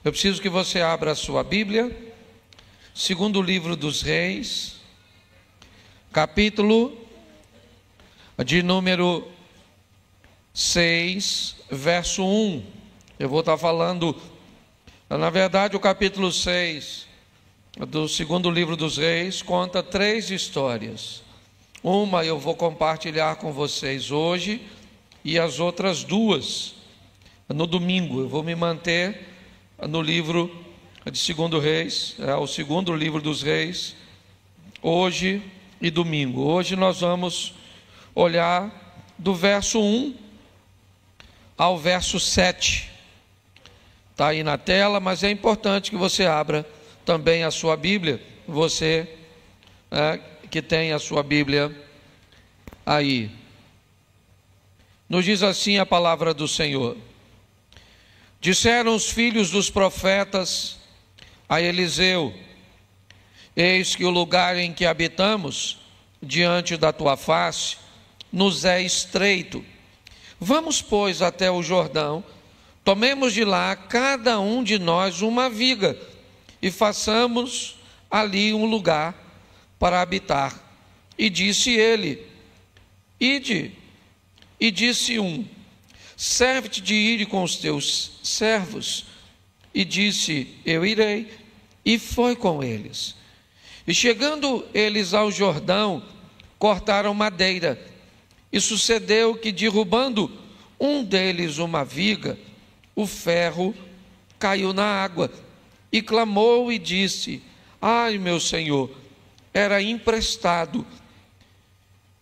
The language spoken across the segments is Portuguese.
Eu preciso que você abra a sua Bíblia, segundo livro dos Reis, capítulo de número 6, verso 1. Eu vou estar falando, na verdade, o capítulo 6 do segundo livro dos Reis conta 3 histórias. Uma eu vou compartilhar com vocês hoje e as outras 2 no domingo. Eu vou me manter no livro de segundo Reis, o segundo livro dos Reis, hoje e domingo. Hoje nós vamos olhar do verso 1 ao verso 7. Está aí na tela, mas é importante que você abra também a sua Bíblia, você que tem a sua Bíblia aí. Nos diz assim a palavra do Senhor: disseram os filhos dos profetas a Eliseu: eis que o lugar em que habitamos, diante da tua face, nos é estreito. Vamos, pois, até o Jordão, tomemos de lá cada um de nós uma viga, e façamos ali um lugar para habitar. E disse ele: ide. E disse um: serve-te de ir com os teus servos. E disse: eu irei. E foi com eles. E chegando eles ao Jordão, cortaram madeira. E sucedeu que, derrubando um deles uma viga, o ferro caiu na água. E clamou e disse: ai, meu senhor, era emprestado.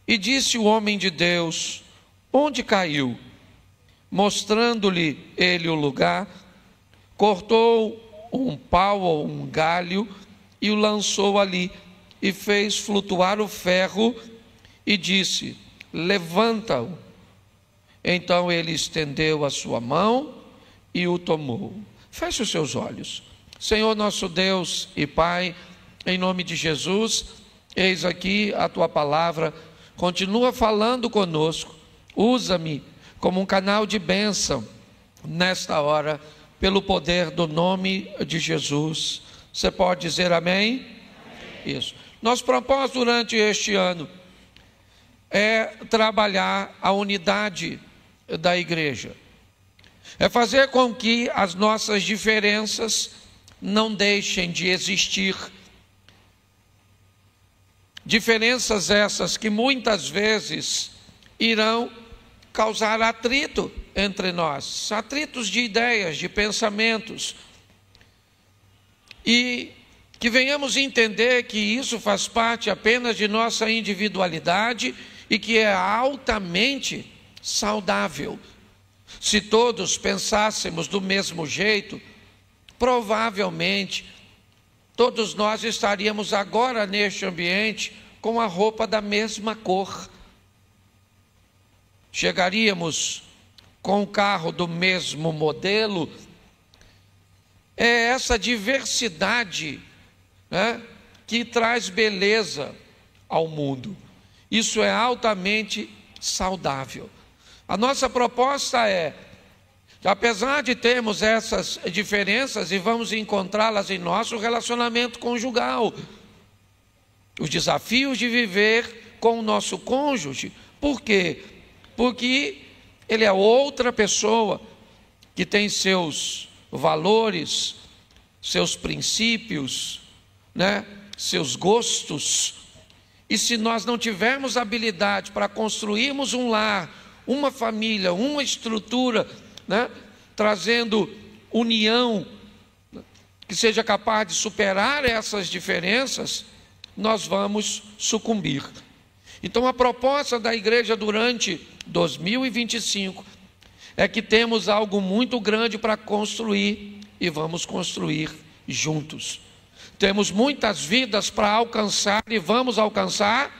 E disse o homem de Deus: onde caiu? Mostrando-lhe ele o lugar, cortou um pau ou um galho e o lançou ali, e fez flutuar o ferro, e disse: levanta-o. Então ele estendeu a sua mão e o tomou. Feche os seus olhos. Senhor nosso Deus e Pai, em nome de Jesus, eis aqui a tua palavra, continua falando conosco, usa-me como um canal de bênção nesta hora, pelo poder do nome de Jesus. Você pode dizer amém? Amém. Isso. Nosso propósito durante este ano é trabalhar a unidade da igreja, é fazer com que as nossas diferenças não deixem de existir. Diferenças essas que muitas vezes irão causar atrito entre nós, atritos de ideias, de pensamentos, e que venhamos entender que isso faz parte apenas de nossa individualidade e que é altamente saudável. Se todos pensássemos do mesmo jeito, provavelmente todos nós estaríamos agora neste ambiente com a roupa da mesma cor. Chegaríamos com o carro do mesmo modelo. É essa diversidade, que traz beleza ao mundo. Isso é altamente saudável. A nossa proposta é, apesar de termos essas diferenças, e vamos encontrá-las em nosso relacionamento conjugal, os desafios de viver com o nosso cônjuge. Por quê? Porque ele é outra pessoa que tem seus valores, seus princípios, seus gostos. E se nós não tivermos habilidade para construirmos um lar, uma família, uma estrutura, trazendo união, que seja capaz de superar essas diferenças, nós vamos sucumbir. Então a proposta da igreja durante 2025 é que temos algo muito grande para construir e vamos construir juntos. Temos muitas vidas para alcançar e vamos alcançar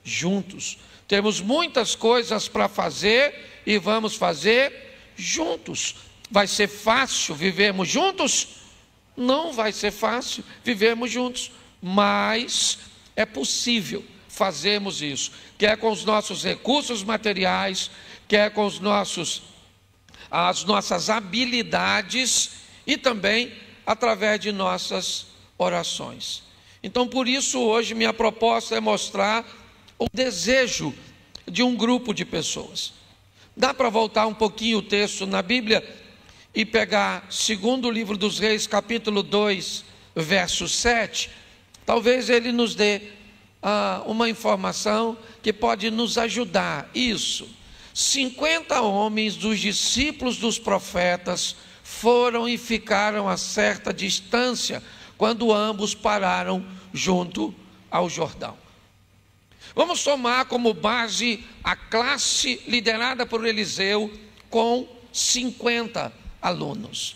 juntos. Temos muitas coisas para fazer e vamos fazer juntos. Vai ser fácil vivermos juntos? Não vai ser fácil vivermos juntos, mas é possível fazermos isso, quer com os nossos recursos materiais, quer com as nossas habilidades e também através de nossas orações. Então, por isso, hoje minha proposta é mostrar o desejo de um grupo de pessoas. Dá para voltar um pouquinho o texto na Bíblia e pegar segundo livro dos Reis, capítulo 2, verso 7. Talvez ele nos dê uma informação que pode nos ajudar. Isso, 50 homens dos discípulos dos profetas foram e ficaram a certa distância quando ambos pararam junto ao Jordão. Vamos tomar como base a classe liderada por Eliseu com 50 alunos.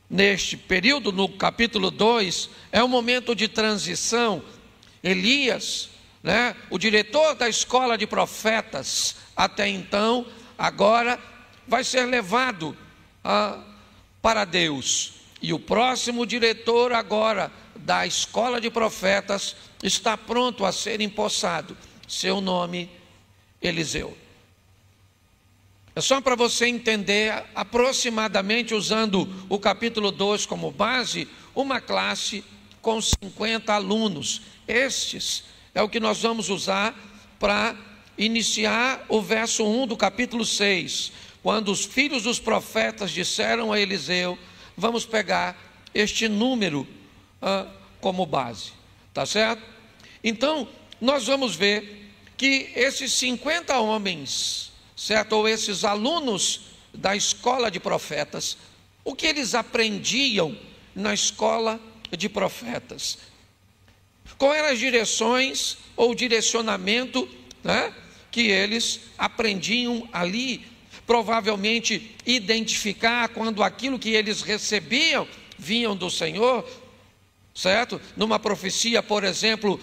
Neste período, no capítulo 2, é um momento de transição. Elias, o diretor da escola de profetas, até então, agora vai ser levado para Deus. E o próximo diretor agora da escola de profetas está pronto a ser empossado. Seu nome, Eliseu. É só para você entender, aproximadamente, usando o capítulo 2 como base, uma classe com 50 alunos. Estes é o que nós vamos usar para iniciar o verso 1 do capítulo 6. Quando os filhos dos profetas disseram a Eliseu, vamos pegar este número como base, tá certo? Então, nós vamos ver que esses 50 homens, certo? Ou esses alunos da escola de profetas, o que eles aprendiam na escola de profetas? Quais eram as direções ou direcionamento que eles aprendiam ali? Provavelmente identificar quando aquilo que eles recebiam vinham do Senhor, certo? Numa profecia, por exemplo,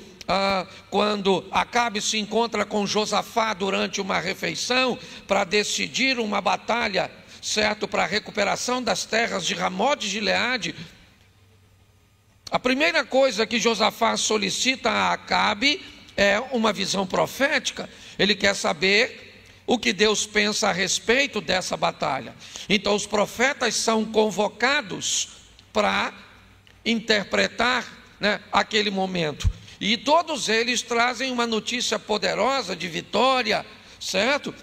quando Acabe se encontra com Josafá durante uma refeição para decidir uma batalha, certo? Para a recuperação das terras de Ramote de Gileade, a primeira coisa que Josafá solicita a Acabe é uma visão profética. Ele quer saber o que Deus pensa a respeito dessa batalha. Então os profetas são convocados para interpretar aquele momento. E todos eles trazem uma notícia poderosa de vitória, certo?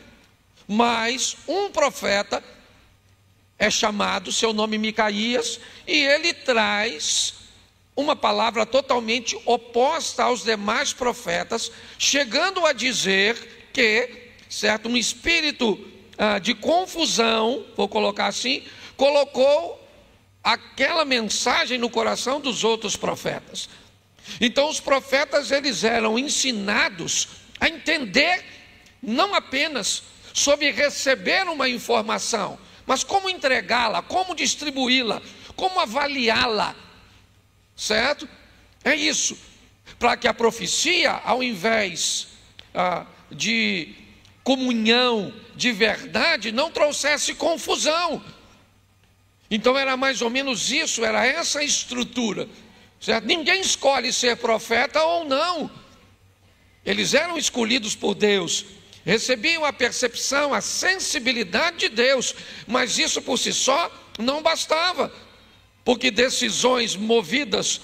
Mas um profeta é chamado, seu nome Micaías, e ele traz uma palavra totalmente oposta aos demais profetas, chegando a dizer que, certo, um espírito de confusão, vou colocar assim, colocou aquela mensagem no coração dos outros profetas. Então os profetas, eles eram ensinados a entender não apenas sobre receber uma informação, mas como entregá-la, como distribuí-la, como avaliá-la, certo? É isso, para que a profecia, ao invés de comunhão, de verdade, não trouxesse confusão. Então era mais ou menos isso, era essa a estrutura, certo? Ninguém escolhe ser profeta ou não. Eles eram escolhidos por Deus, recebiam a percepção, a sensibilidade de Deus, mas isso por si só não bastava, porque decisões movidas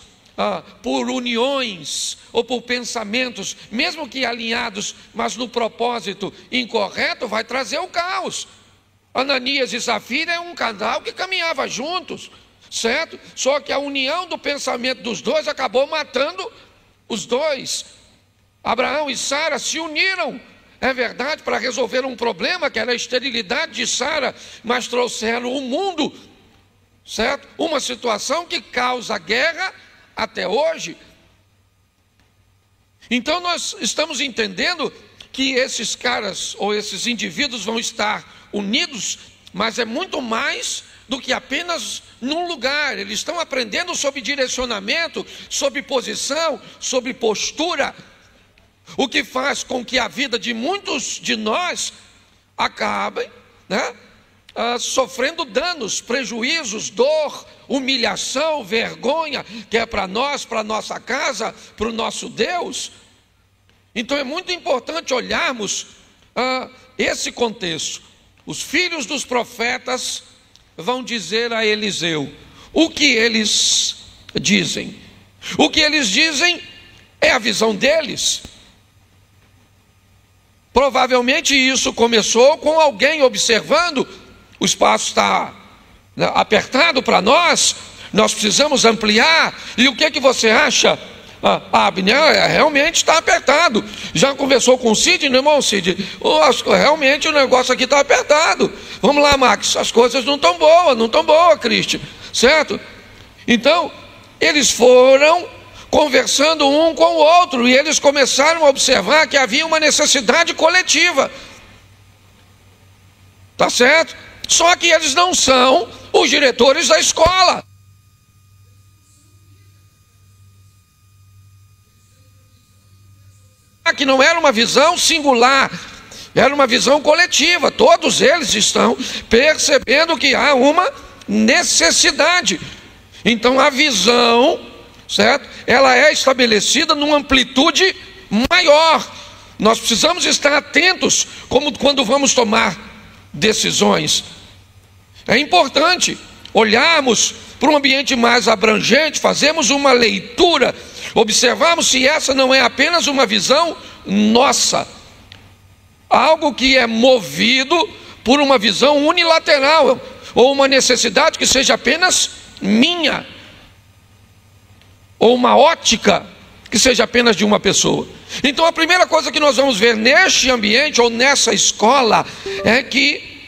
por uniões ou por pensamentos, mesmo que alinhados, mas no propósito incorreto, vai trazer o caos. Ananias e Safira é um casal que caminhava juntos, certo? Só que a união do pensamento dos dois acabou matando os dois. Abraão e Sara se uniram, é verdade, para resolver um problema que era a esterilidade de Sara, mas trouxeram o mundo, certo? Uma situação que causa guerra até hoje. Então nós estamos entendendo que esses caras ou esses indivíduos vão estar unidos, mas é muito mais do que apenas num lugar. Eles estão aprendendo sobre direcionamento, sobre posição, sobre postura, o que faz com que a vida de muitos de nós acabe sofrendo danos, prejuízos, dor, humilhação, vergonha, que é para nós, para nossa casa, para o nosso Deus. Então é muito importante olharmos esse contexto. Os filhos dos profetas vão dizer a Eliseu. O que eles dizem? O que eles dizem é a visão deles. Provavelmente isso começou com alguém observando: o espaço está apertado para nós, nós precisamos ampliar. E o que você acha, Abner? Realmente está apertado. Já conversou com o Cid, não, irmão Cid? Realmente o negócio aqui está apertado. Vamos lá, Max, as coisas não estão boas, Cristi, certo? Então, eles foram conversando um com o outro, e eles começaram a observar que havia uma necessidade coletiva. Tá certo? Só que eles não são os diretores da escola. Que não era uma visão singular, era uma visão coletiva. Todos eles estão percebendo que há uma necessidade. Então a visão, certo? Ela é estabelecida numa amplitude maior. Nós precisamos estar atentos como quando vamos tomar decisões. É importante olharmos para um ambiente mais abrangente, fazermos uma leitura, observarmos se essa não é apenas uma visão nossa, algo que é movido por uma visão unilateral, ou uma necessidade que seja apenas minha, ou uma ótica que seja apenas de uma pessoa. Então a primeira coisa que nós vamos ver neste ambiente ou nessa escola é que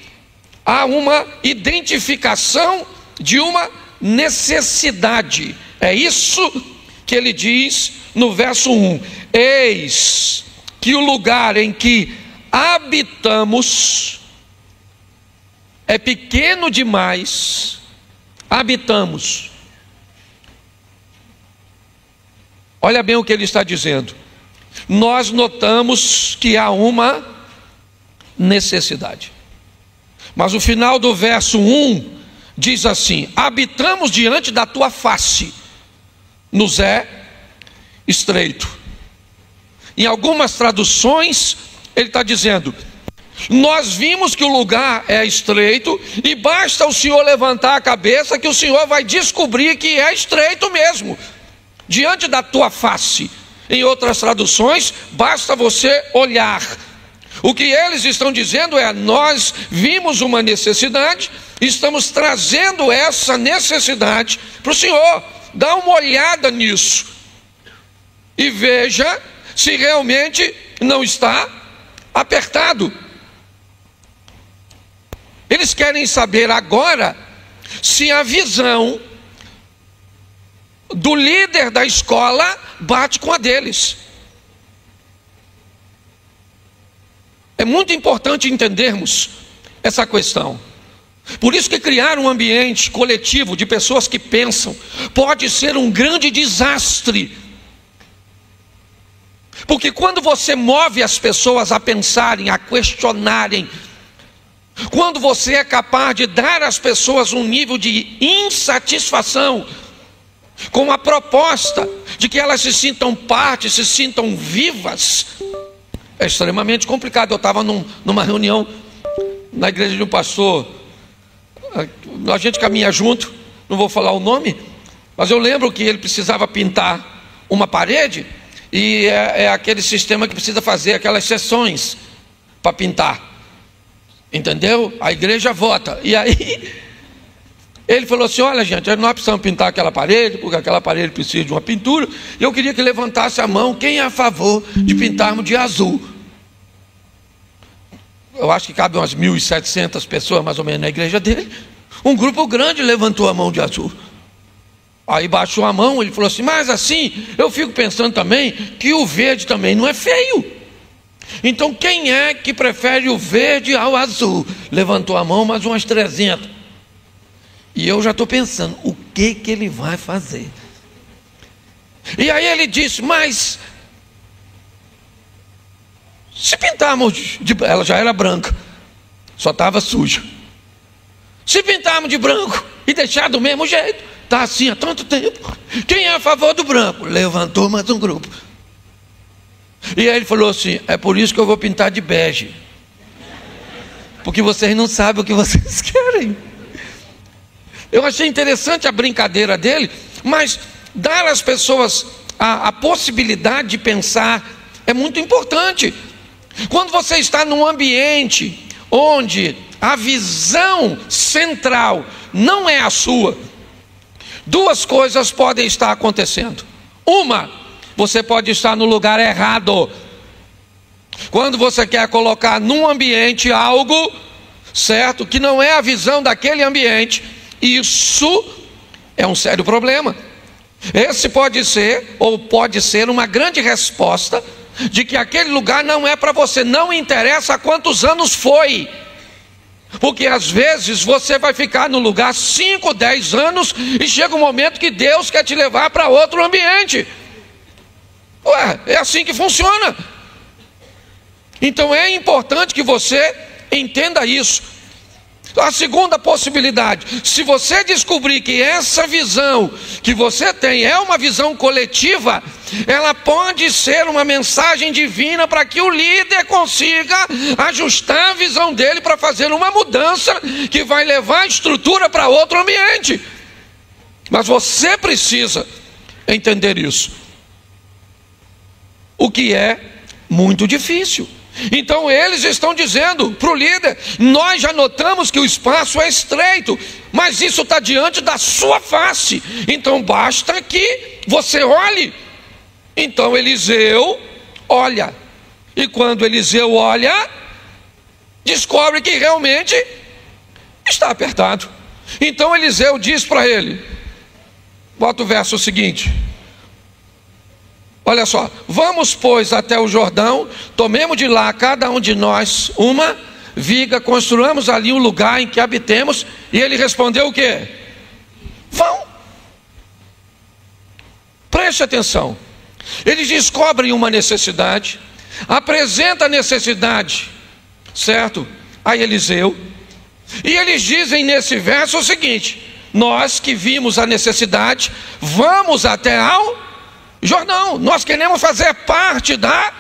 há uma identificação de uma necessidade. É isso que ele diz no verso 1: eis que o lugar em que habitamos é pequeno demais. Habitamos. Olha bem o que ele está dizendo. Nós notamos que há uma necessidade. Mas o final do verso 1 diz assim: habitamos diante da tua face, nos é estreito. Em algumas traduções ele está dizendo: nós vimos que o lugar é estreito, e basta o Senhor levantar a cabeça que o Senhor vai descobrir que é estreito mesmo, diante da tua face. Em outras traduções, basta você olhar. O que eles estão dizendo é: nós vimos uma necessidade, estamos trazendo essa necessidade para o Senhor. Dá uma olhada nisso e veja se realmente não está apertado. Eles querem saber agora se a visão do líder da escola bate com a deles. É muito importante entendermos essa questão. Por isso que criar um ambiente coletivo de pessoas que pensam pode ser um grande desastre. Porque quando você move as pessoas a pensarem, a questionarem, quando você é capaz de dar às pessoas um nível de insatisfação com a proposta de que elas se sintam parte, se sintam vivas, é extremamente complicado. Eu estava numa reunião na igreja de um pastor, a gente caminha junto, não vou falar o nome, mas eu lembro que ele precisava pintar uma parede, e é aquele sistema que precisa fazer aquelas sessões para pintar, entendeu? A igreja vota, e aí ele falou assim: olha gente, nós precisamos pintar aquela parede, porque aquela parede precisa de uma pintura, e eu queria que levantasse a mão quem é a favor de pintarmos de azul. Eu acho que cabe umas 1.700 pessoas mais ou menos na igreja dele. Um grupo grande levantou a mão de azul. Aí baixou a mão, ele falou assim: mas assim, eu fico pensando também que o verde também não é feio. Então quem é que prefere o verde ao azul? Levantou a mão mais umas 300. E eu já estou pensando, o que ele vai fazer? E aí ele disse: mas se pintarmos ela já era branca, só estava suja. Se pintarmos de branco e deixar do mesmo jeito, está assim há tanto tempo, quem é a favor do branco? Levantou mais um grupo. E aí ele falou assim: é por isso que eu vou pintar de bege, porque vocês não sabem o que vocês querem. Eu achei interessante a brincadeira dele, mas dar às pessoas a possibilidade de pensar é muito importante. Quando você está num ambiente onde a visão central não é a sua, duas coisas podem estar acontecendo. Uma, você pode estar no lugar errado. Quando você quer colocar num ambiente algo, certo, que não é a visão daquele ambiente, isso é um sério problema. Esse pode ser, ou pode ser uma grande resposta de que aquele lugar não é para você. Não interessa há quantos anos foi, porque às vezes você vai ficar no lugar 5, 10 anos e chega um momento que Deus quer te levar para outro ambiente. Ué, é assim que funciona. Então é importante que você entenda isso. A segunda possibilidade, se você descobrir que essa visão que você tem é uma visão coletiva, ela pode ser uma mensagem divina para que o líder consiga ajustar a visão dele para fazer uma mudança que vai levar a estrutura para outro ambiente. Mas você precisa entender isso, o que é muito difícil. Então eles estão dizendo para o líder: nós já notamos que o espaço é estreito, mas isso está diante da sua face, então basta que você olhe. Então Eliseu olha, e quando Eliseu olha, descobre que realmente está apertado. Então Eliseu diz para ele, bota o verso seguinte, olha só: vamos, pois, até o Jordão, tomemos de lá cada um de nós uma viga, construamos ali um lugar em que habitemos. E ele respondeu o quê? Vão. Preste atenção. Eles descobrem uma necessidade, apresenta a necessidade, certo, a Eliseu, e eles dizem nesse verso o seguinte: nós que vimos a necessidade, vamos até ao Jordão, nós queremos fazer parte da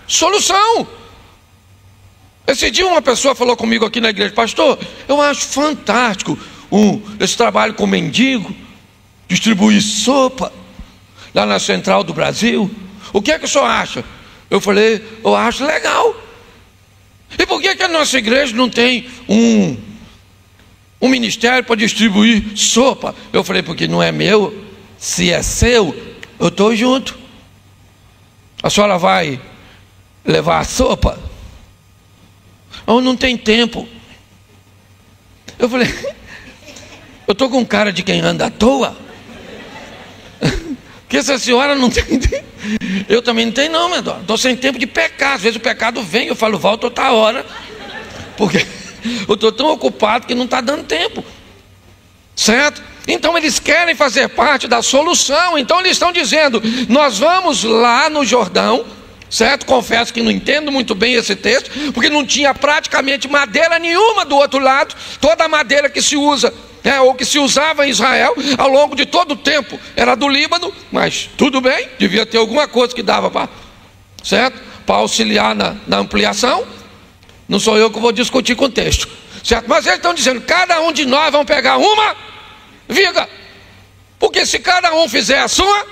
solução. Esse dia uma pessoa falou comigo aqui na igreja: pastor, eu acho fantástico esse trabalho com mendigo, distribuir sopa lá na Central do Brasil. O que é que o senhor acha? Eu falei: eu acho legal. E por que a nossa igreja não tem um ministério para distribuir sopa? Eu falei: porque não é meu. Se é seu, eu estou junto. A senhora vai levar a sopa? Ou não tem tempo? Eu falei: eu estou com cara de quem anda à toa? Porque se a senhora não tem, eu também não tenho não, meu irmão. Estou sem tempo de pecar. Às vezes o pecado vem, eu falo: volta outra hora, porque eu estou tão ocupado que não está dando tempo, certo? Então eles querem fazer parte da solução. Então eles estão dizendo: nós vamos lá no Jordão, certo? Confesso que não entendo muito bem esse texto, porque não tinha praticamente madeira nenhuma do outro lado. Toda a madeira que se usa, ou que se usava em Israel ao longo de todo o tempo, era do Líbano. Mas tudo bem, devia ter alguma coisa que dava para, certo, para auxiliar na ampliação. Não sou eu que vou discutir com o texto, certo? Mas eles estão dizendo: cada um de nós vamos pegar uma viga, porque se cada um fizer a sua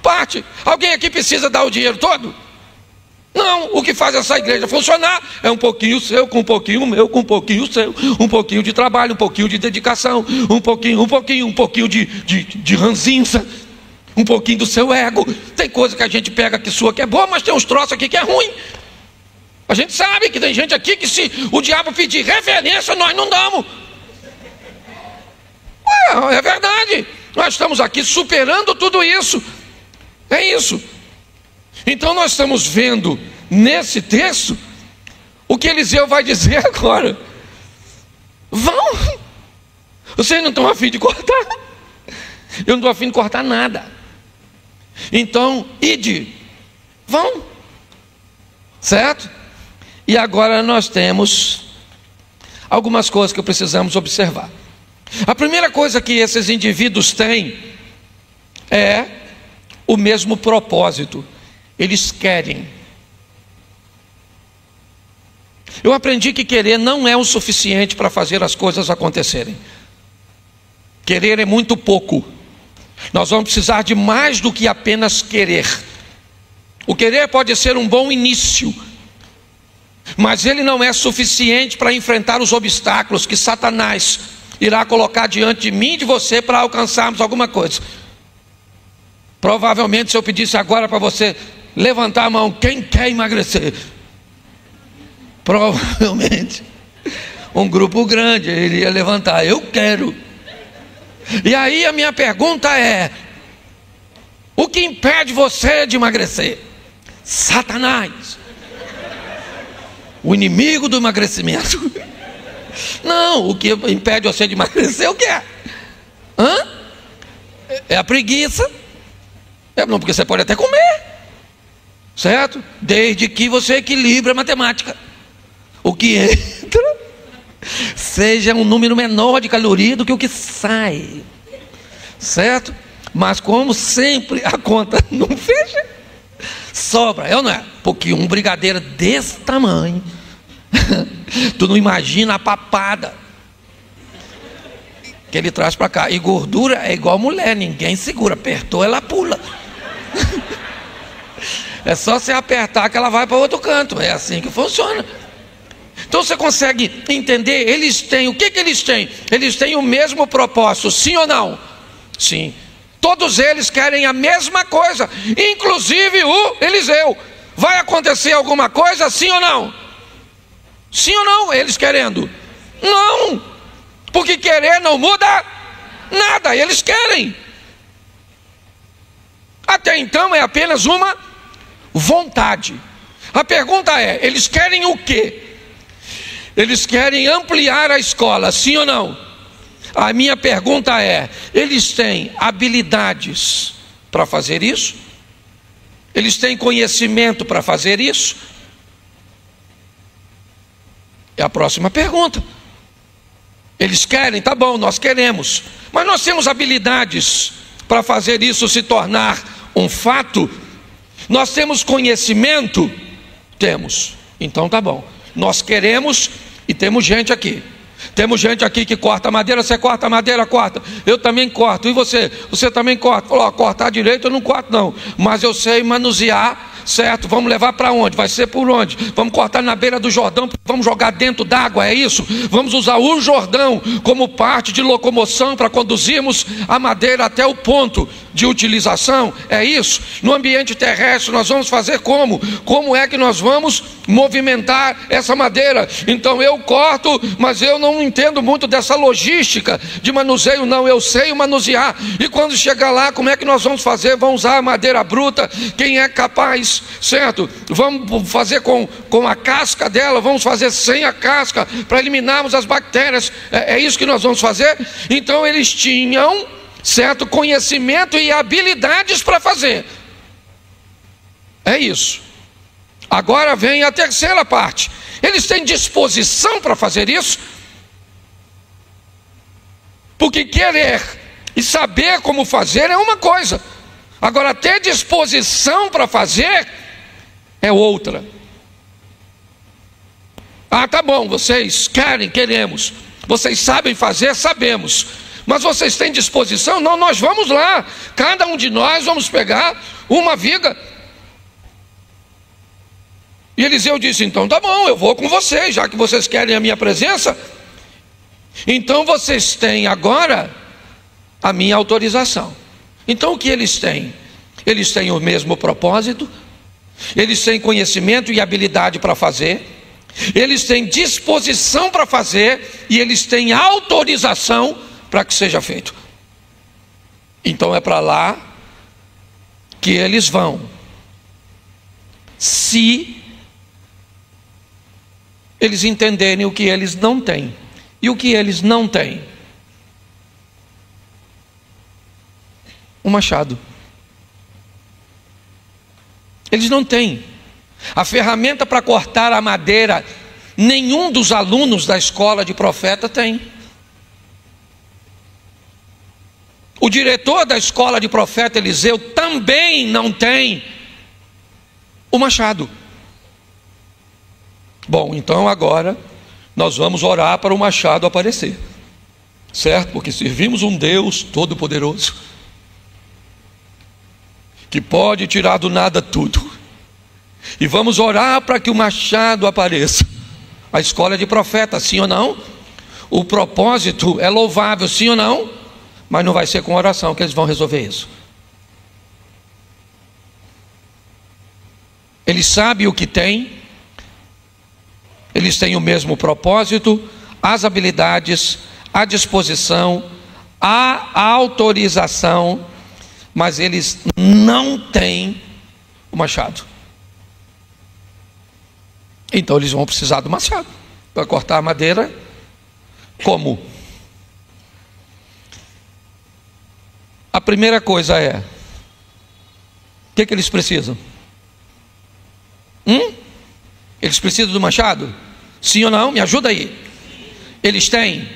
parte, alguém aqui precisa dar o dinheiro todo? Não, o que faz essa igreja funcionar é um pouquinho seu, com um pouquinho meu, com um pouquinho seu, um pouquinho de trabalho, um pouquinho de dedicação, um pouquinho de ranzinza, um pouquinho do seu ego. Tem coisa que a gente pega aqui sua que é boa, mas tem uns troços aqui que é ruim. A gente sabe que tem gente aqui que, se o diabo pedir referência, nós não damos. É verdade. Nós estamos aqui superando tudo isso. É isso. Então nós estamos vendo nesse texto o que Eliseu vai dizer agora. Vão. Vocês não estão a fim de cortar? Eu não estou a fim de cortar nada. Então, ide. Vão. Certo? E agora nós temos algumas coisas que precisamos observar. A primeira coisa que esses indivíduos têm é o mesmo propósito. Eles querem. Eu aprendi que querer não é o suficiente para fazer as coisas acontecerem. Querer é muito pouco. Nós vamos precisar de mais do que apenas querer. O querer pode ser um bom início, mas ele não é suficiente para enfrentar os obstáculos que Satanás irá colocar diante de mim e de você para alcançarmos alguma coisa. Provavelmente, se eu pedisse agora para você levantar a mão, quem quer emagrecer? Provavelmente um grupo grande iria levantar, eu quero. E aí a minha pergunta é: o que impede você de emagrecer? Satanás, o inimigo do emagrecimento. Não, o que impede você de emagrecer, o que é? É a preguiça. Não, porque você pode até comer, certo? Desde que você equilibre a matemática. O que entra seja um número menor de calorias do que o que sai, certo? Mas como sempre a conta não fecha, sobra, é ou não é? Porque um brigadeiro desse tamanho, tu não imagina a papada que ele traz para cá. E gordura é igual mulher, ninguém segura, apertou ela pula. É só você apertar que ela vai para outro canto. É assim que funciona. Então você consegue entender? Eles têm, o que eles têm? Eles têm o mesmo propósito, sim ou não? Sim. Todos eles querem a mesma coisa, inclusive o Eliseu. Vai acontecer alguma coisa, sim ou não? Sim ou não? Eles querendo? Não, porque querer não muda nada, eles querem. Até então é apenas uma vontade. A pergunta é: eles querem o quê? Eles querem ampliar a escola, sim ou não? A minha pergunta é: eles têm habilidades para fazer isso? Eles têm conhecimento para fazer isso? É a próxima pergunta. Eles querem, tá bom, nós queremos, mas nós temos habilidades para fazer isso se tornar um fato? Nós temos conhecimento? Temos. Então tá bom, nós queremos e temos gente aqui. Temos gente aqui que corta madeira. Você corta madeira? Corta. Eu também corto. E você? Você também corta. Falou, cortar direito eu não corto não, mas eu sei manusear, certo? Vamos levar para onde? Vai ser por onde? Vamos cortar na beira do Jordão, vamos jogar dentro d'água, é isso? Vamos usar o Jordão como parte de locomoção para conduzirmos a madeira até o ponto de utilização, é isso? No ambiente terrestre nós vamos fazer como? Como é que nós vamos movimentar essa madeira? Então eu corto, mas eu não entendo muito dessa logística de manuseio não, eu sei manusear. E quando chegar lá, como é que nós vamos fazer? Vamos usar a madeira bruta, quem é capaz, certo? Vamos fazer com a casca dela, vamos fazer sem a casca, para eliminarmos as bactérias, é isso que nós vamos fazer? Então eles tinham, certo, conhecimento e habilidades para fazer. É isso. Agora vem a terceira parte. Eles têm disposição para fazer isso? Porque querer e saber como fazer é uma coisa, agora ter disposição para fazer é outra. Ah, tá bom, vocês querem, queremos. Vocês sabem fazer, sabemos. Mas vocês têm disposição? Não, nós vamos lá. Cada um de nós vamos pegar uma viga. E Eliseu disse, então tá bom, eu vou com vocês, já que vocês querem a minha presença. Então vocês têm agora a minha autorização. Então o que eles têm? Eles têm o mesmo propósito, eles têm conhecimento e habilidade para fazer, eles têm disposição para fazer e eles têm autorização para que seja feito. Então é para lá que eles vão, se eles entenderem o que eles não têm. E o que eles não têm? Um machado. Eles não têm a ferramenta para cortar a madeira. Nenhum dos alunos da escola de profeta tem. O diretor da escola de profeta Eliseu também não tem o machado. Bom, então agora nós vamos orar para o machado aparecer. certo? Porque servimos um Deus todo-poderoso, que pode tirar do nada tudo. E vamos orar para que o machado apareça. A escola é de profeta, sim ou não? O propósito é louvável, sim ou não? Mas não vai ser com oração que eles vão resolver isso. Eles sabem o que têm, eles têm o mesmo propósito, as habilidades, a disposição, a autorização, mas eles não têm o machado. Então eles vão precisar do machado para cortar a madeira. Como? A primeira coisa é: o que eles precisam? Eles precisam do machado? Sim ou não? Me ajuda aí. Eles têm?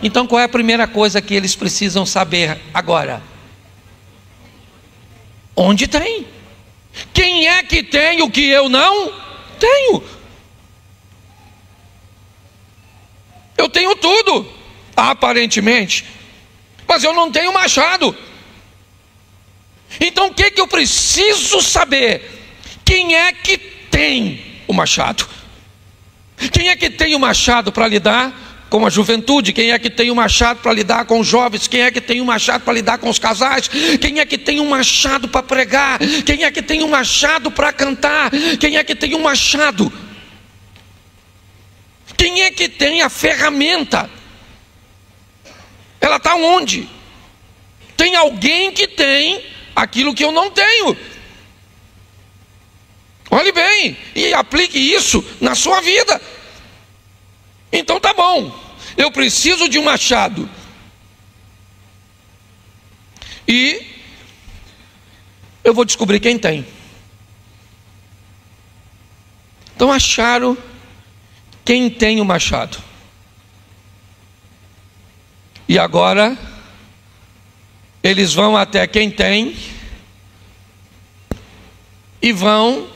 Então qual é a primeira coisa que eles precisam saber agora? Onde tem? Quem é que tem o que eu não tenho? Eu tenho tudo, aparentemente, mas eu não tenho machado. Então o que eu preciso saber? Quem é que tem o machado? Quem é que tem o machado para lidar com a juventude? Quem é que tem o machado para lidar com os jovens? Quem é que tem o machado para lidar com os casais? Quem é que tem um machado para pregar? Quem é que tem um machado para cantar? Quem é que tem um machado? Quem é que tem a ferramenta? Ela está onde? Tem alguém que tem aquilo que eu não tenho. Olhe bem e aplique isso na sua vida. Então tá bom, eu preciso de um machado. E eu vou descobrir quem tem. Então acharam quem tem o machado. E agora eles vão até quem tem e vão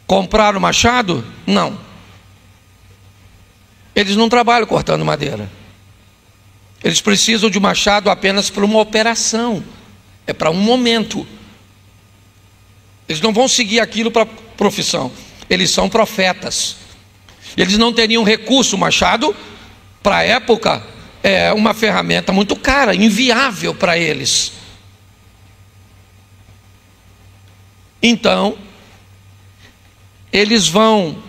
comprar o machado? Não. Eles não trabalham cortando madeira. Eles precisam de um machado apenas para uma operação. É para um momento. Eles não vão seguir aquilo para profissão. Eles são profetas. Eles não teriam recurso. O machado, para a época, é uma ferramenta muito cara, inviável para eles. Então, eles vão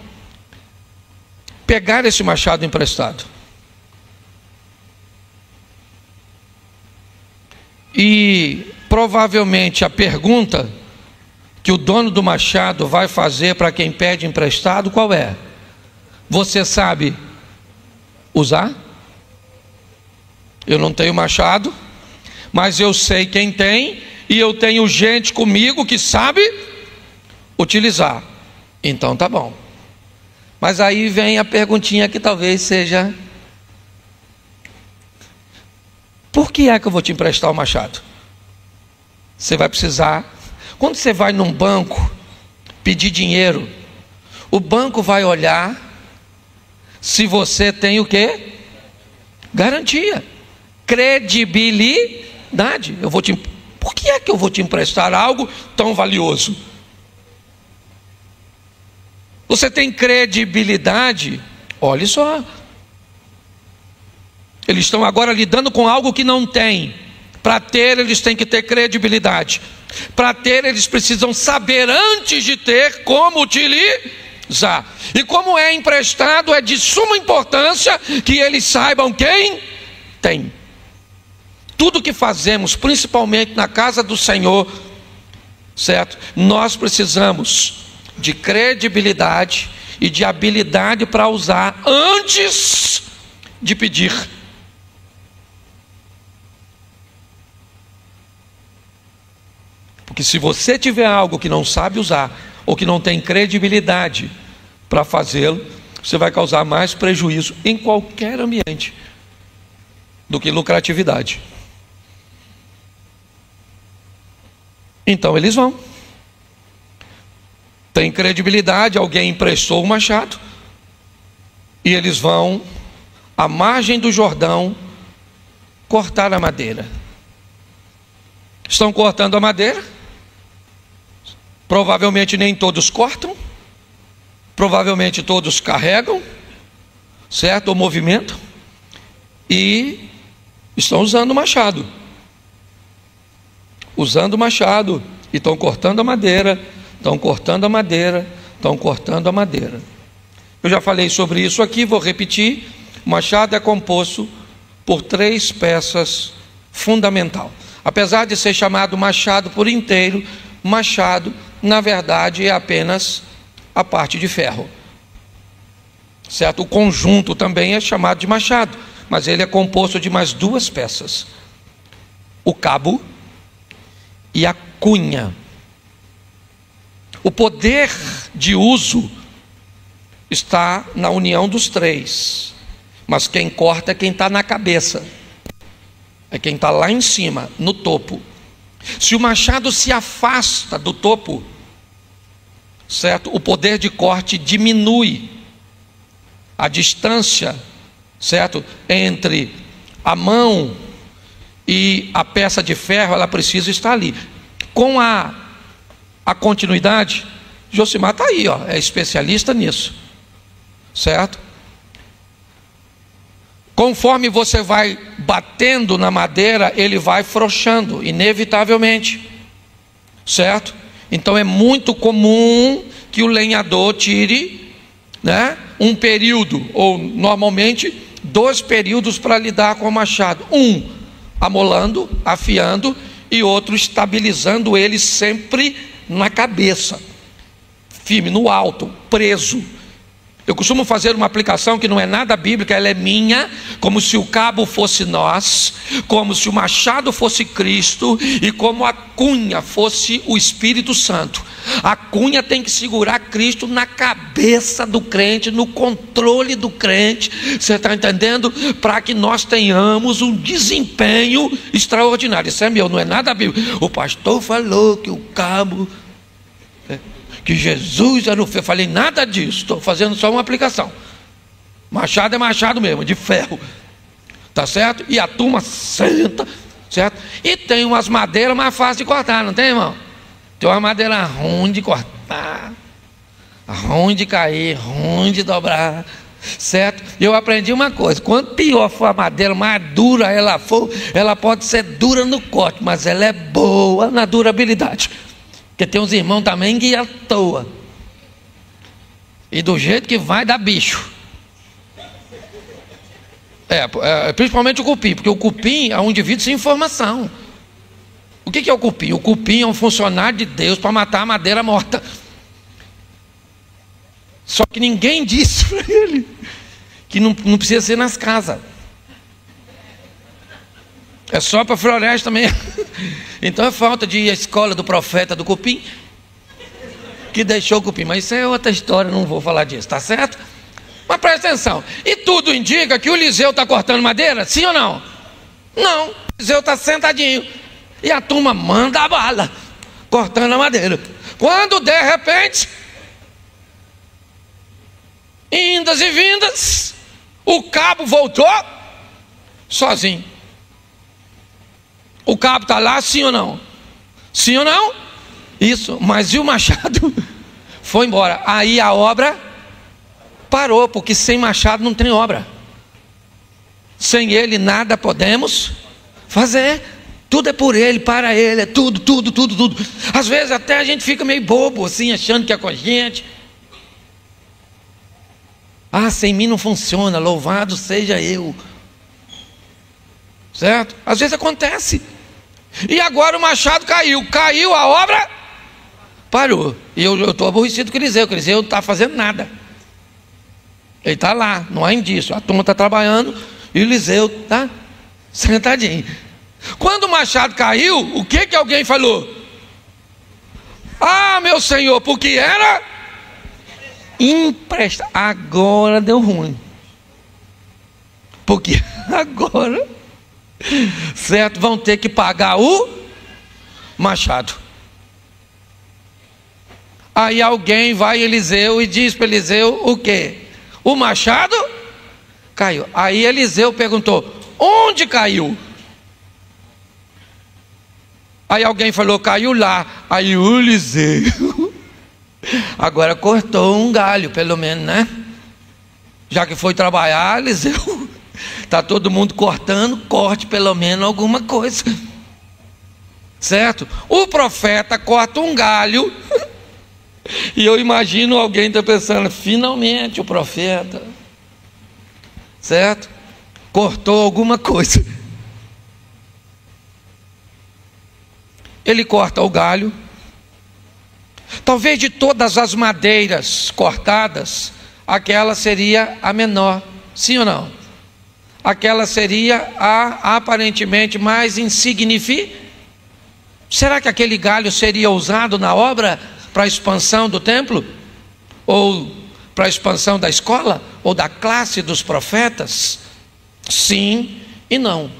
pegar esse machado emprestado. E provavelmente a pergunta que o dono do machado vai fazer para quem pede emprestado, qual é? Você sabe usar? Eu não tenho machado, mas eu sei quem tem, e eu tenho gente comigo que sabe utilizar. Então tá bom. Mas aí vem a perguntinha que talvez seja: por que é que eu vou te emprestar o machado? Você vai precisar. Quando você vai num banco pedir dinheiro, o banco vai olhar se você tem o quê? Garantia, credibilidade. Por que é que eu vou te emprestar algo tão valioso? Você tem credibilidade? Olha só. Eles estão agora lidando com algo que não tem. Para ter, eles têm que ter credibilidade. Para ter, eles precisam saber antes de ter como utilizar. E como é emprestado, é de suma importância que eles saibam quem tem. Tudo que fazemos, principalmente na casa do Senhor, certo? Nós precisamos de credibilidade e de habilidade para usar antes de pedir. Porque se você tiver algo que não sabe usar, ou que não tem credibilidade para fazê-lo, você vai causar mais prejuízo em qualquer ambiente do que lucratividade. Então eles vão. Tem credibilidade, alguém emprestou o machado, e eles vão à margem do Jordão cortar a madeira. Estão cortando a madeira. Provavelmente nem todos cortam. Provavelmente todos carregam, certo? O movimento. E estão usando o machado. Usando o machado. E estão cortando a madeira. Estão cortando a madeira. Estão cortando a madeira. Eu já falei sobre isso aqui, vou repetir. O machado é composto por 3 peças fundamentais. Apesar de ser chamado machado por inteiro, machado, na verdade, é apenas a parte de ferro. Certo? O conjunto também é chamado de machado, mas ele é composto de mais 2 peças. O cabo e a cunha. O poder de uso está na união dos 3. Mas quem corta é quem está na cabeça. É quem está lá em cima, no topo. Se o machado se afasta do topo, certo? O poder de corte diminui. A distância, certo? Entre a mão e a peça de ferro, ela precisa estar ali. Com a continuidade, Josimar está aí, ó, é especialista nisso, certo? Conforme você vai batendo na madeira, ele vai frouxando, inevitavelmente, certo? Então é muito comum que o lenhador tire, né, um período, ou normalmente 2 períodos para lidar com o machado. Um amolando, afiando, e outro estabilizando ele sempre na cabeça, firme, no alto, preso. Eu costumo fazer uma aplicação que não é nada bíblica, ela é minha, como se o cabo fosse nós, como se o machado fosse Cristo e como a cunha fosse o Espírito Santo. A cunha tem que segurar Cristo na cabeça do crente, no controle do crente, você está entendendo? Para que nós tenhamos um desempenho extraordinário. Isso é meu, não é nada bíblico. O pastor falou que o cabo... que Jesus era o ferro. Falei nada disso, estou fazendo só uma aplicação. Machado é machado mesmo, de ferro, tá certo? E a turma senta, certo? E tem umas madeiras mais fáceis de cortar, não tem, irmão? Tem uma madeira ruim de cortar, ruim de cair, ruim de dobrar, certo? E eu aprendi uma coisa: quanto pior for a madeira, mais dura ela for, ela pode ser dura no corte, mas ela é boa na durabilidade. Porque tem uns irmãos também que à toa. E do jeito que vai dar bicho. Principalmente o cupim. Porque o cupim é um indivíduo sem informação. O que é o cupim? O cupim é um funcionário de Deus para matar a madeira morta. Só que ninguém disse para ele que não precisa ser nas casas. É só para floresta mesmo. Então é falta de ir à escola do profeta do cupim, que deixou o cupim. Mas isso é outra história, não vou falar disso, tá certo? Mas presta atenção. E tudo indica que o Eliseu está cortando madeira? Sim ou não? Não, o Eliseu está sentadinho. E a turma manda a bala, cortando a madeira. Quando de repente, indas e vindas, o cabo voltou sozinho. O cabo está lá, sim ou não? Sim ou não? Isso, mas e o machado? Foi embora. Aí a obra parou, porque sem machado não tem obra. Sem ele nada podemos fazer. Tudo é por ele, para ele, é tudo. Às vezes até a gente fica meio bobo assim, achando que é com a gente. Ah, sem mim não funciona, louvado seja eu. Certo? Às vezes acontece. E agora o machado caiu, a obra parou. E eu estou aborrecido com o Eliseu não está fazendo nada. Ele está lá, não há indício. A turma está trabalhando e o Eliseu está sentadinho. Quando o machado caiu, o que alguém falou? Ah, meu senhor, porque era empresta. Agora deu ruim. Porque agora, certo, vão ter que pagar o machado. Aí alguém vai a Eliseu e diz para Eliseu o quê? O machado caiu. Aí Eliseu perguntou: onde caiu? Aí alguém falou, caiu lá. Aí o Eliseu agora cortou um galho, pelo menos, né? Já que foi trabalhar, Eliseu, está todo mundo cortando, corte pelo menos alguma coisa. Certo? O profeta corta um galho. E eu imagino alguém está pensando, finalmente o profeta, certo? Cortou alguma coisa. Ele corta o galho. Talvez de todas as madeiras cortadas, aquela seria a menor, sim ou não? Aquela seria a aparentemente mais insignificante. Será que aquele galho seria usado na obra para a expansão do templo? Ou para a expansão da escola? Ou da classe dos profetas? Sim e não.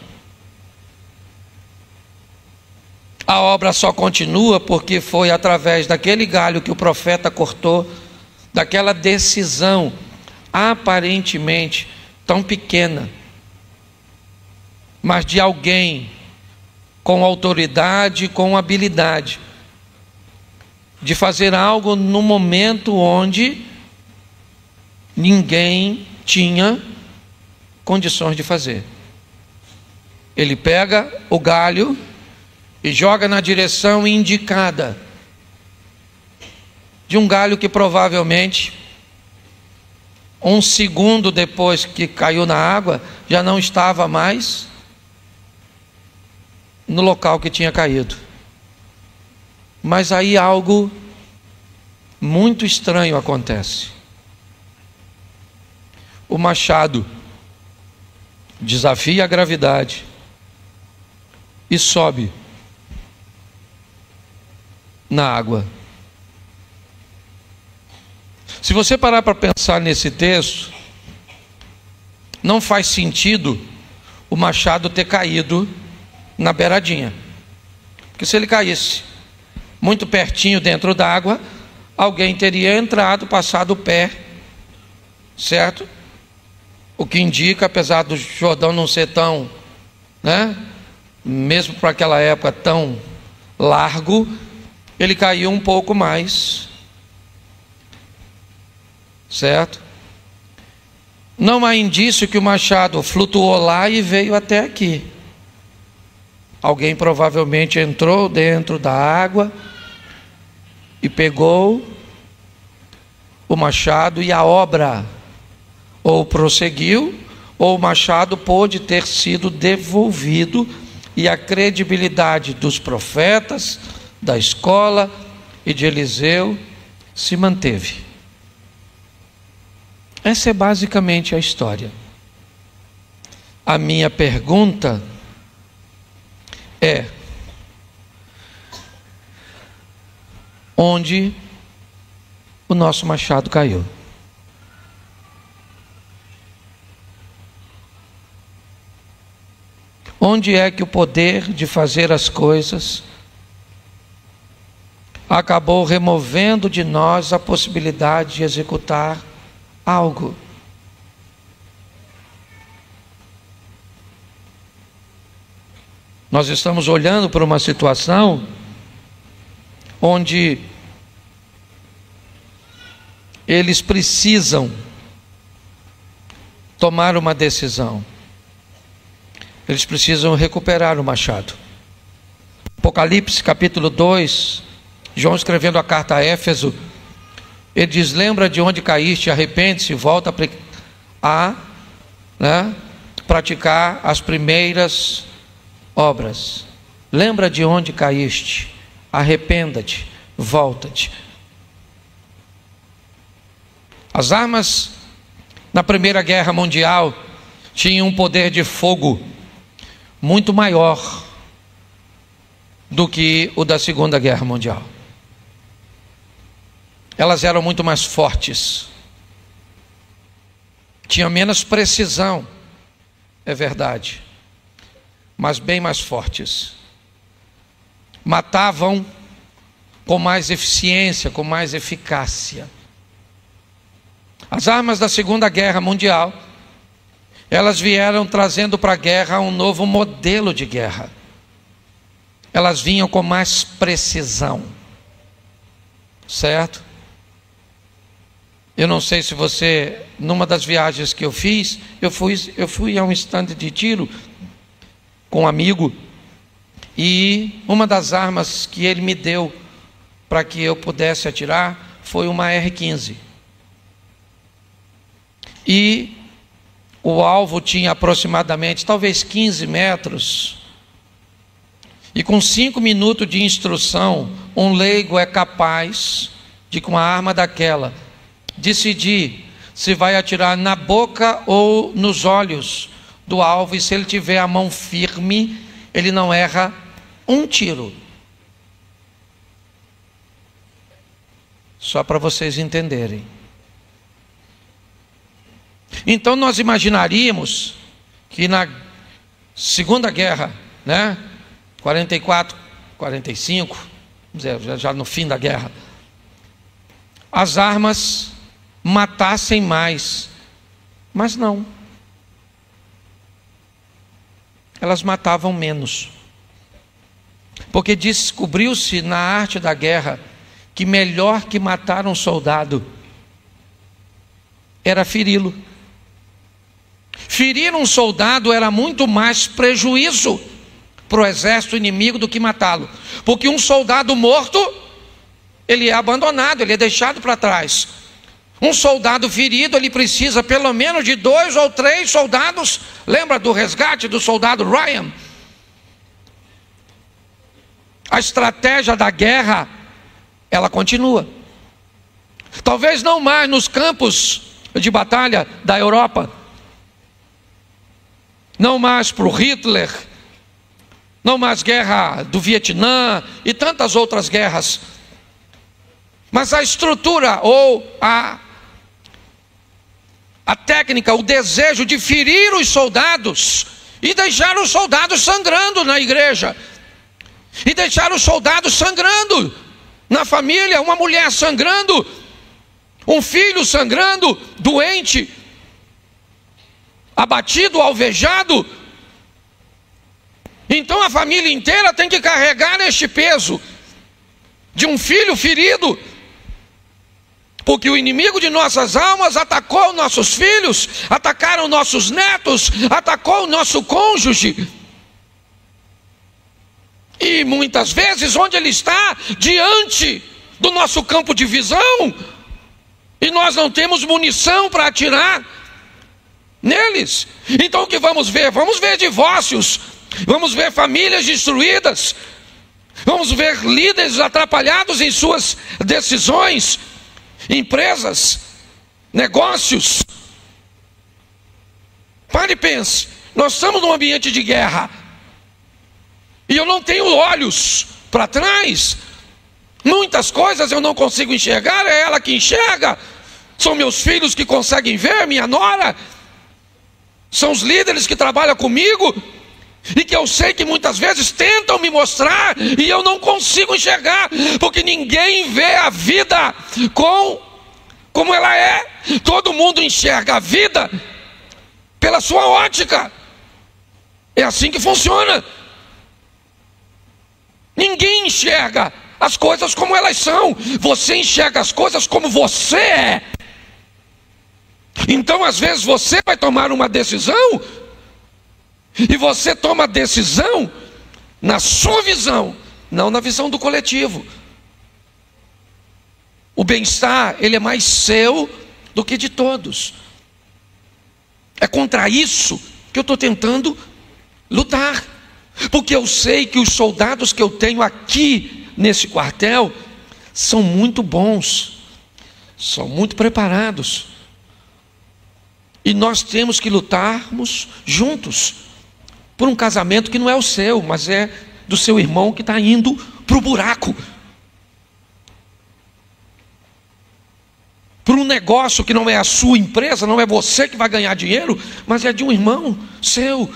A obra só continua porque foi através daquele galho que o profeta cortou, daquela decisão aparentemente tão pequena, mas de alguém com autoridade, com habilidade, de fazer algo no momento onde ninguém tinha condições de fazer. Ele pega o galho e joga na direção indicada de um galho que provavelmente, um segundo depois que caiu na água, já não estava mais no local que tinha caído. Mas aí algo muito estranho acontece. O machado desafia a gravidade e sobe na água. Se você parar para pensar nesse texto, não faz sentido o machado ter caído na beiradinha, porque se ele caísse muito pertinho dentro da água, alguém teria entrado, passado o pé, certo? O que indica, apesar do Jordão não ser tão, né, mesmo para aquela época tão largo, ele caiu um pouco mais, certo? Não há indício que o machado flutuou lá e veio até aqui. Alguém provavelmente entrou dentro da água e pegou o machado, e a obra ou prosseguiu, ou o machado pôde ter sido devolvido, e a credibilidade dos profetas, da escola e de Eliseu se manteve. Essa é basicamente a história. A minha pergunta é: onde o nosso machado caiu? Onde é que o poder de fazer as coisas acabou removendo de nós a possibilidade de executar algo? Nós estamos olhando para uma situação onde eles precisam tomar uma decisão. Eles precisam recuperar o machado. Apocalipse capítulo 2, João escrevendo a carta a Éfeso, ele diz: lembra de onde caíste, arrepende-se e volta a praticar as primeiras obras. Lembra de onde caíste, arrependa-te, volta-te. As armas na Primeira Guerra Mundial tinham um poder de fogo muito maior do que o da Segunda Guerra Mundial. Elas eram muito mais fortes, tinham menos precisão, é verdade, mas bem mais fortes. Matavam com mais eficiência, com mais eficácia. As armas da Segunda Guerra Mundial, elas vieram trazendo para a guerra um novo modelo de guerra. elas vinham com mais precisão, certo? Eu não sei se você, numa das viagens que eu fiz, eu fui a um estande de tiro com um amigo, e uma das armas que ele me deu para que eu pudesse atirar foi uma R15. E o alvo tinha aproximadamente, talvez 15 metros. E com 5 minutos de instrução, um leigo é capaz de, com a arma daquela, decidir se vai atirar na boca ou nos olhos do alvo. E se ele tiver a mão firme, ele não erra um tiro. Só para vocês entenderem. Então nós imaginaríamos que na Segunda Guerra, né, 44, 45, vamos dizer, já no fim da guerra, as armas matassem mais, mas não. Elas matavam menos. Porque descobriu-se na arte da guerra que melhor que matar um soldado era feri-lo. Ferir um soldado era muito mais prejuízo para o exército inimigo do que matá-lo. Porque um soldado morto, ele é abandonado, ele é deixado para trás. Um soldado ferido, ele precisa pelo menos de 2 ou 3 soldados. Lembra do resgate do soldado Ryan? A estratégia da guerra, ela continua. Talvez não mais nos campos de batalha da Europa, não mais para o Hitler, não mais guerra do Vietnã e tantas outras guerras, mas a estrutura ou a técnica, o desejo de ferir os soldados e deixar os soldados sangrando na igreja, e deixar os soldados sangrando na família, uma mulher sangrando, um filho sangrando, doente, abatido, alvejado. Então a família inteira tem que carregar este peso de um filho ferido, porque o inimigo de nossas almas atacou nossos filhos, atacaram nossos netos, atacou o nosso cônjuge. E muitas vezes onde ele está, diante do nosso campo de visão, e nós não temos munição para atirar neles. Então o que vamos ver? Vamos ver divórcios, vamos ver famílias destruídas, vamos ver líderes atrapalhados em suas decisões, empresas, negócios. Pare e pense, nós estamos num ambiente de guerra, e eu não tenho olhos para trás. Muitas coisas eu não consigo enxergar, é ela que enxerga. São meus filhos que conseguem ver, minha nora. São os líderes que trabalham comigo e que eu sei que muitas vezes tentam me mostrar e eu não consigo enxergar, porque ninguém vê a vida como ela é. Todo mundo enxerga a vida pela sua ótica. É assim que funciona. Ninguém enxerga as coisas como elas são. Você enxerga as coisas como você é. Então às vezes você vai tomar uma decisão, e você toma a decisão na sua visão, não na visão do coletivo. O bem-estar, ele é mais seu do que de todos. É contra isso que eu estou tentando lutar. Porque eu sei que os soldados que eu tenho aqui nesse quartel são muito bons, são muito preparados. E nós temos que lutarmos juntos por um casamento que não é o seu, mas é do seu irmão que está indo para o buraco. Por um negócio que não é a sua empresa, não é você que vai ganhar dinheiro, mas é de um irmão seu.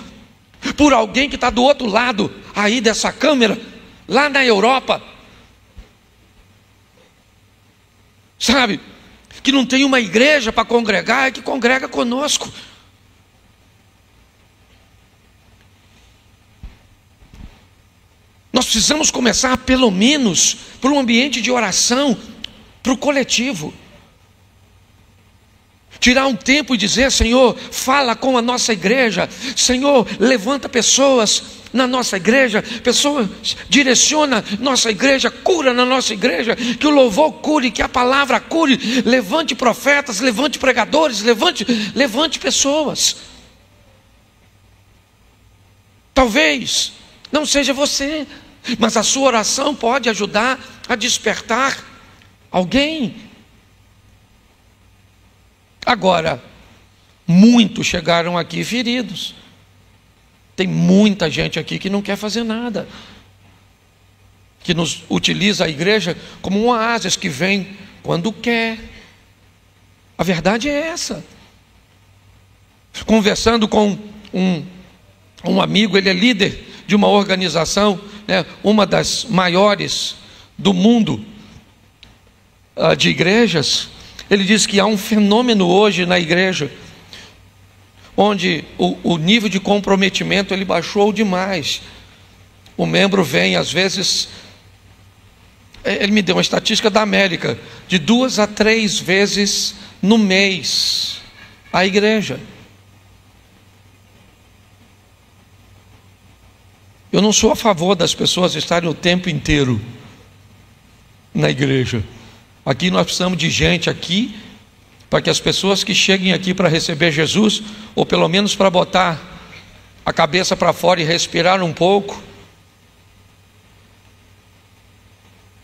Por alguém que está do outro lado aí dessa câmera, lá na Europa, sabe, que não tem uma igreja para congregar e que congrega conosco. Nós precisamos começar pelo menos por um ambiente de oração para o coletivo. Tirar um tempo e dizer: Senhor, fala com a nossa igreja. Senhor, levanta pessoas na nossa igreja, pessoas, direciona nossa igreja, cura na nossa igreja, que o louvor cure, que a palavra cure. Levante profetas, levante pregadores, levante pessoas. Talvez não seja você, mas a sua oração pode ajudar a despertar alguém. Agora, muitos chegaram aqui feridos. Tem muita gente aqui que não quer fazer nada, que nos utiliza a igreja como um oásis que vem quando quer. A verdade é essa. Conversando com um amigo, ele é líder de uma organização, uma das maiores do mundo de igrejas. Ele diz que há um fenômeno hoje na igreja, onde o nível de comprometimento ele baixou demais. O membro vem, às vezes, ele me deu uma estatística da América, de 2 a 3 vezes no mês à igreja. Eu não sou a favor das pessoas estarem o tempo inteiro na igreja. Aqui nós precisamos de gente aqui, para que as pessoas que cheguem aqui para receber Jesus, ou pelo menos para botar a cabeça para fora e respirar um pouco,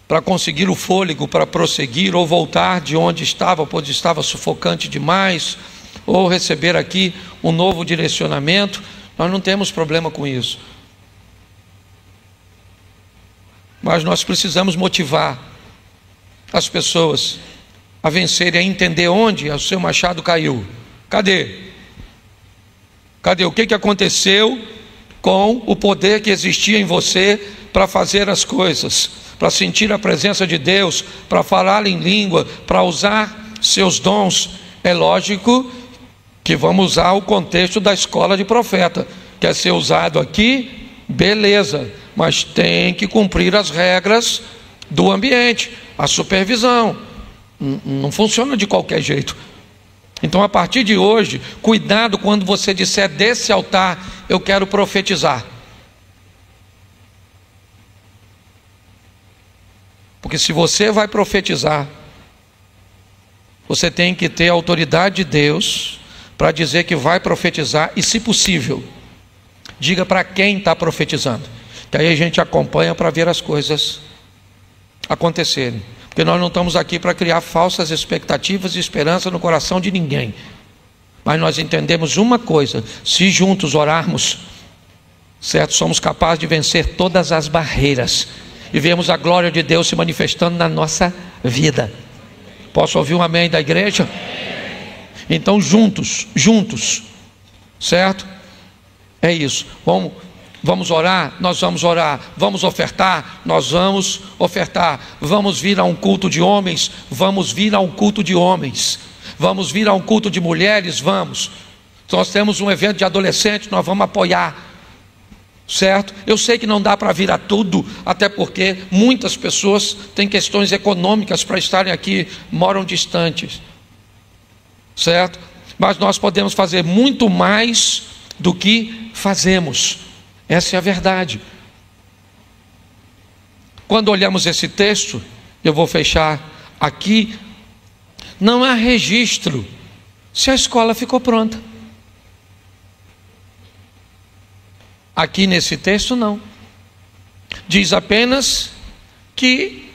para conseguir o fôlego para prosseguir, ou voltar de onde estava, pois estava sufocante demais, ou receber aqui um novo direcionamento. Nós não temos problema com isso, mas nós precisamos motivar as pessoas a vencerem, a entender onde o seu machado caiu. Cadê? O que aconteceu com o poder que existia em você para fazer as coisas, para sentir a presença de Deus, para falar em língua, para usar seus dons? É lógico que vamos usar o contexto da escola de profeta. Quer ser usado aqui? Beleza, mas tem que cumprir as regras do ambiente, a supervisão. Não funciona de qualquer jeito. Então, a partir de hoje, cuidado quando você disser desse altar: eu quero profetizar. Porque se você vai profetizar, você tem que ter a autoridade de Deus para dizer que vai profetizar, e, se possível, diga para quem está profetizando, que aí a gente acompanha para ver as coisas acontecerem. Porque nós não estamos aqui para criar falsas expectativas e esperança no coração de ninguém, mas nós entendemos uma coisa: se juntos orarmos, certo, somos capazes de vencer todas as barreiras e vemos a glória de Deus se manifestando na nossa vida. Posso ouvir um amém da igreja? Então, juntos, certo? É isso. Vamos orar, nós vamos orar. Vamos ofertar, nós vamos ofertar. Vamos vir a um culto de homens, vamos vir a um culto de homens. Vamos vir a um culto de mulheres, vamos. Nós temos um evento de adolescentes, nós vamos apoiar, certo? Eu sei que não dá para vir a tudo, até porque muitas pessoas têm questões econômicas para estarem aqui, moram distantes, certo? Mas nós podemos fazer muito mais do que fazemos. Essa é a verdade. Quando olhamos esse texto, eu vou fechar aqui, não há registro se a escola ficou pronta. Aqui nesse texto não. Diz apenas que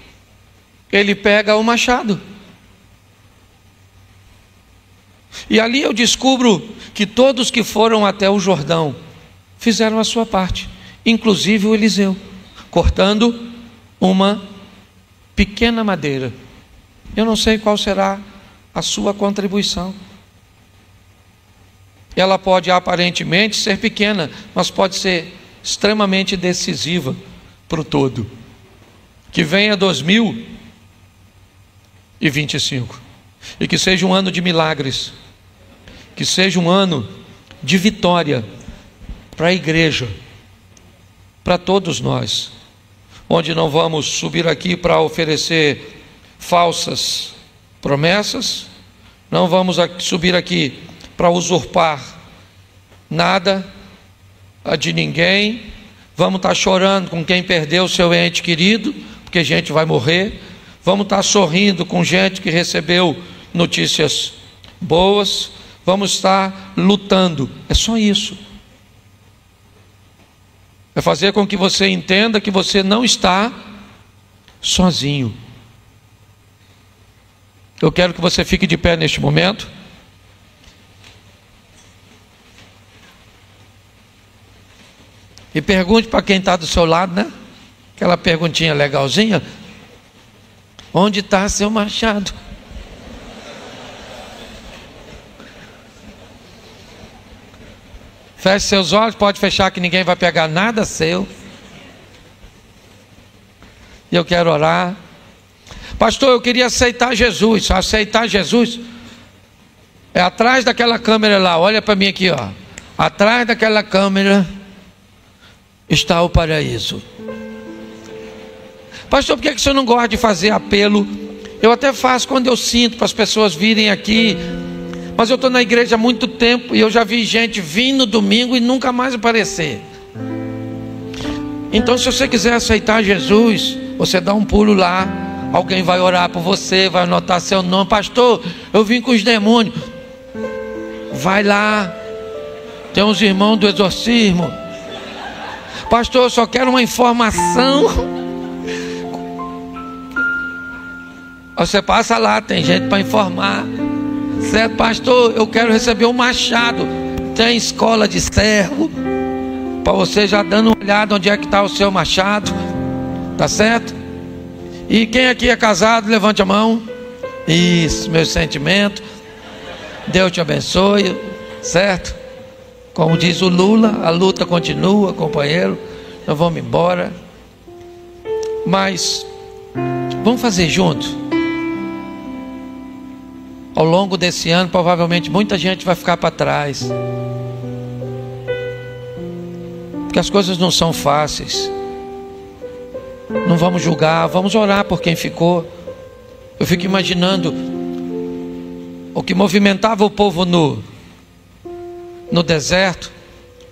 ele pega o machado. E ali eu descubro que todos que foram até o Jordão fizeram a sua parte, inclusive o Eliseu, cortando uma pequena madeira. Eu não sei qual será a sua contribuição. Ela pode aparentemente ser pequena, mas pode ser extremamente decisiva para o todo. Que venha 2025 e que seja um ano de milagres, que seja um ano de vitória para a igreja, para todos nós. onde não vamos subir aqui para oferecer falsas promessas, não vamos subir aqui para usurpar nada de ninguém. Vamos estar chorando com quem perdeu o seu ente querido, porque gente vai morrer. Vamos estar sorrindo com gente que recebeu notícias boas. Vamos estar lutando. É só isso. É fazer com que você entenda que você não está sozinho. Eu quero que você fique de pé neste momento. E pergunte para quem está do seu lado, né? Aquela perguntinha legalzinha. Onde está seu machado? Feche seus olhos, pode fechar que ninguém vai pegar nada seu. E eu quero orar. Pastor, eu queria aceitar Jesus. Aceitar Jesus é atrás daquela câmera lá. Olha para mim aqui, ó. Atrás daquela câmera está o paraíso. Pastor, por que você não gosta de fazer apelo? Eu até faço quando eu sinto para as pessoas virem aqui. Mas eu estou na igreja há muito tempo e eu já vi gente vir no domingo e nunca mais aparecer. Então, se você quiser aceitar Jesus, você dá um pulo lá. Alguém vai orar por você, vai anotar seu nome. Pastor, eu vim com os demônios. Vai lá. Tem uns irmãos do exorcismo. Pastor, eu só quero uma informação. Você passa lá, tem gente para informar. Certo, pastor, eu quero receber um machado. Tem escola de servo, para você já dando uma olhada onde é que está o seu machado. Tá certo? E quem aqui é casado, levante a mão. Isso, meu sentimento. Deus te abençoe. Certo? Como diz o Lula, a luta continua, companheiro. Nós vamos embora. Mas vamos fazer junto. Ao longo desse ano, provavelmente muita gente vai ficar para trás. Porque as coisas não são fáceis. Não vamos julgar, vamos orar por quem ficou. Eu fico imaginando o que movimentava o povo no deserto,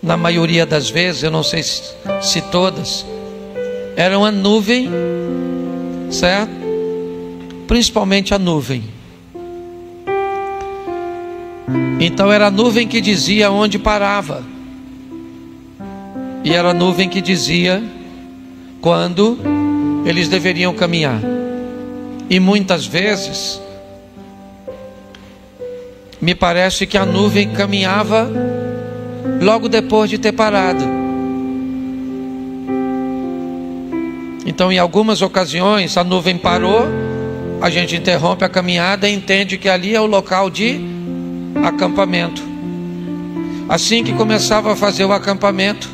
na maioria das vezes, eu não sei se todas, era uma nuvem, certo? Principalmente a nuvem. Então era a nuvem que dizia onde parava. E era a nuvem que dizia quando eles deveriam caminhar. E muitas vezes me parece que a nuvem caminhava logo depois de ter parado. Então, em algumas ocasiões, a nuvem parou, a gente interrompe a caminhada e entende que ali é o local de acampamento. Assim que começava a fazer o acampamento,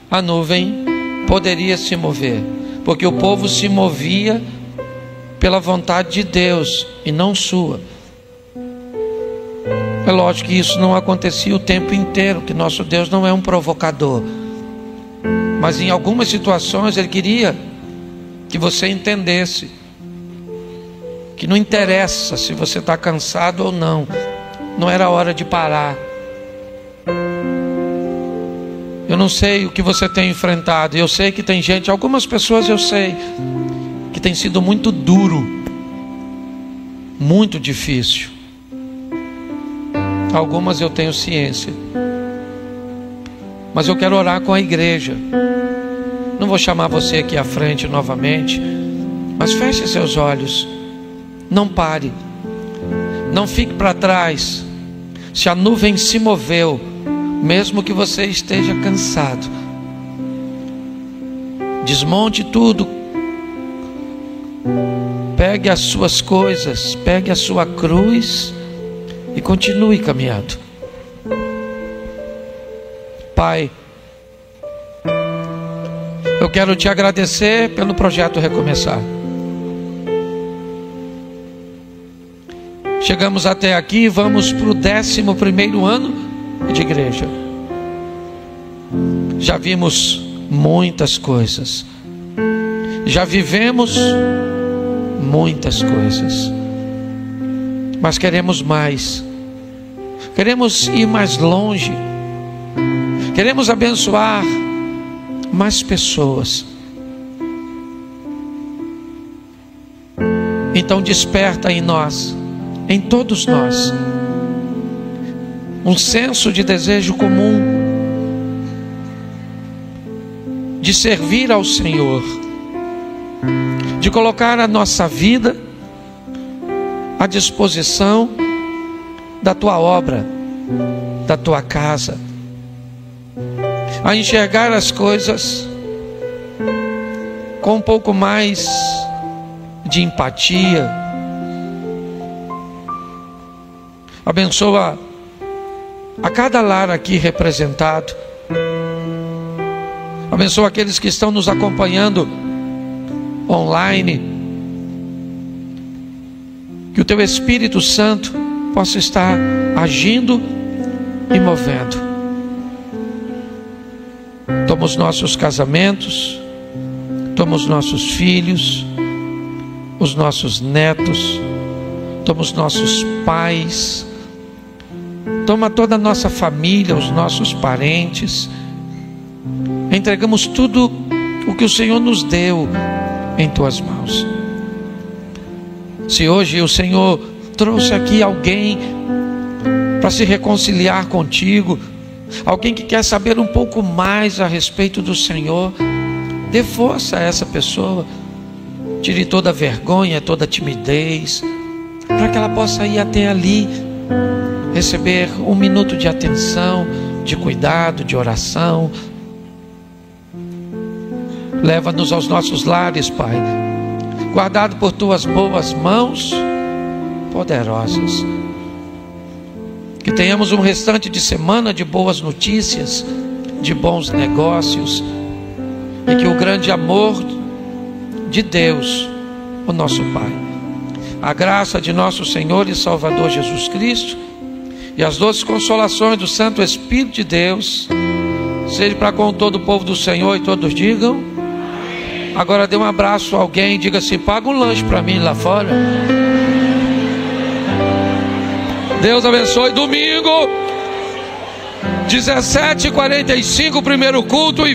a nuvem poderia se mover, porque o povo se movia pela vontade de Deus e não sua. É lógico que isso não acontecia o tempo inteiro, que nosso Deus não é um provocador, mas em algumas situações Ele queria que você entendesse que não interessa se você está cansado ou não, não era hora de parar. Eu não sei o que você tem enfrentado. Eu sei que tem gente, algumas pessoas eu sei, que tem sido muito duro, muito difícil. Algumas eu tenho ciência. Mas eu quero orar com a igreja. Não vou chamar você aqui à frente novamente, mas feche seus olhos. Não pare. Não fique para trás. Se a nuvem se moveu, mesmo que você esteja cansado, desmonte tudo. Pegue as suas coisas, pegue a sua cruz e continue caminhando. Pai, eu quero te agradecer pelo projeto Recomeçar. Chegamos até aqui, vamos para o 11º ano de igreja. Já vimos muitas coisas, Já vivemos muitas coisas, mas queremos mais. Queremos ir mais longe. Queremos abençoar mais pessoas. Então desperta em nós, em todos nós, um senso de desejo comum de servir ao Senhor, de colocar a nossa vida à disposição da tua obra, da tua casa, a enxergar as coisas com um pouco mais de empatia. Abençoa a cada lar aqui representado. Abençoa aqueles que estão nos acompanhando online. Que o teu Espírito Santo possa estar agindo e movendo. Toma os nossos casamentos, toma os nossos filhos, os nossos netos, toma os nossos pais, toma toda a nossa família, os nossos parentes. Entregamos tudo o que o Senhor nos deu em tuas mãos. Se hoje o Senhor trouxe aqui alguém para se reconciliar contigo, alguém que quer saber um pouco mais a respeito do Senhor, dê força a essa pessoa. Tire toda a vergonha, toda a timidez, para que ela possa ir até ali, receber um minuto de atenção, de cuidado, de oração. Leva-nos aos nossos lares, Pai, guardado por tuas boas mãos poderosas. Que tenhamos um restante de semana de boas notícias, de bons negócios, e que o grande amor de Deus, o nosso Pai, a graça de nosso Senhor e Salvador Jesus Cristo e as doces consolações do Santo Espírito de Deus seja para com todo o povo do Senhor, e todos digam. Agora dê um abraço a alguém, diga assim: paga um lanche para mim lá fora. Deus abençoe. Domingo 17h45, primeiro culto.